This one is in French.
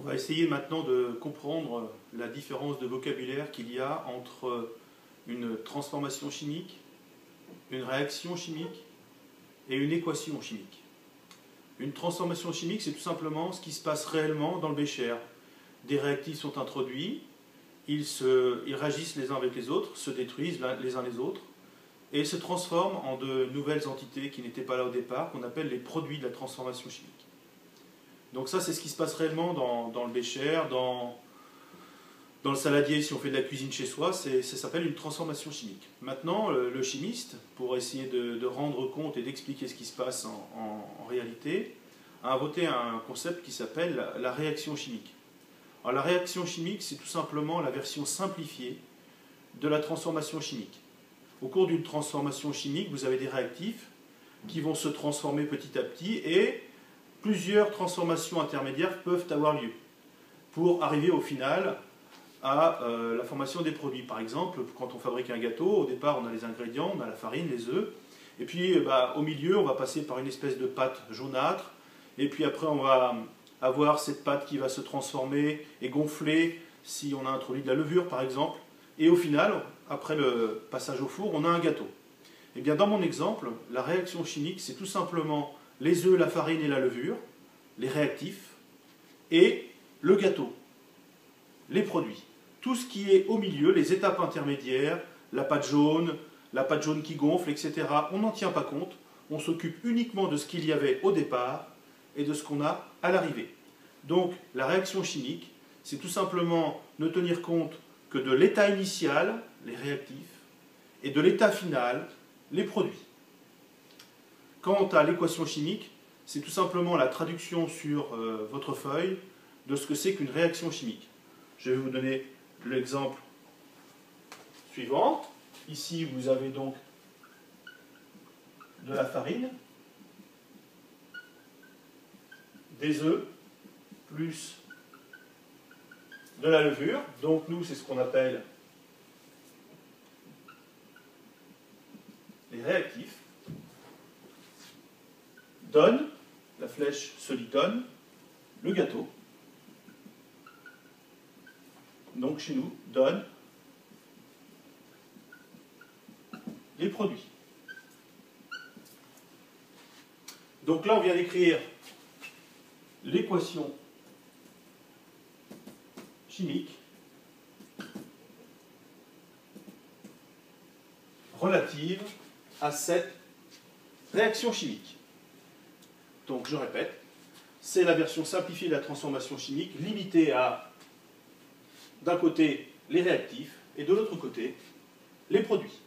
On va essayer maintenant de comprendre la différence de vocabulaire qu'il y a entre une transformation chimique, une réaction chimique et une équation chimique. Une transformation chimique, c'est tout simplement ce qui se passe réellement dans le bécher. Des réactifs sont introduits, ils réagissent les uns avec les autres, se détruisent les uns les autres, et se transforment en de nouvelles entités qui n'étaient pas là au départ, qu'on appelle les produits de la transformation chimique. Donc ça, c'est ce qui se passe réellement dans le bécher, dans le saladier, si on fait de la cuisine chez soi, ça s'appelle une transformation chimique. Maintenant, le chimiste, pour essayer de rendre compte et d'expliquer ce qui se passe en réalité, a inventé un concept qui s'appelle la réaction chimique. Alors, la réaction chimique, c'est tout simplement la version simplifiée de la transformation chimique. Au cours d'une transformation chimique, vous avez des réactifs qui vont se transformer petit à petit et plusieurs transformations intermédiaires peuvent avoir lieu pour arriver au final à la formation des produits. Par exemple, quand on fabrique un gâteau, au départ on a les ingrédients, on a la farine, les œufs, et puis au milieu on va passer par une espèce de pâte jaunâtre, et puis après on va avoir cette pâte qui va se transformer et gonfler si on a introduit de la levure par exemple, et au final, après le passage au four, on a un gâteau. Et bien dans mon exemple, la réaction chimique c'est tout simplement les œufs, la farine et la levure, les réactifs, et le gâteau, les produits. Tout ce qui est au milieu, les étapes intermédiaires, la pâte jaune qui gonfle, etc., on n'en tient pas compte, on s'occupe uniquement de ce qu'il y avait au départ et de ce qu'on a à l'arrivée. Donc la réaction chimique, c'est tout simplement ne tenir compte que de l'état initial, les réactifs, et de l'état final, les produits. Quant à l'équation chimique, c'est tout simplement la traduction sur votre feuille de ce que c'est qu'une réaction chimique. Je vais vous donner l'exemple suivant. Ici, vous avez donc de la farine, des œufs, plus de la levure. Donc nous, c'est ce qu'on appelle les réactifs. Donne, la flèche se lit donne, le gâteau. Donc chez nous, donne les produits. Donc là, on vient d'écrire l'équation chimique relative à cette réaction chimique. Donc je répète, c'est la version simplifiée de la transformation chimique, limitée à, d'un côté, les réactifs, et de l'autre côté, les produits.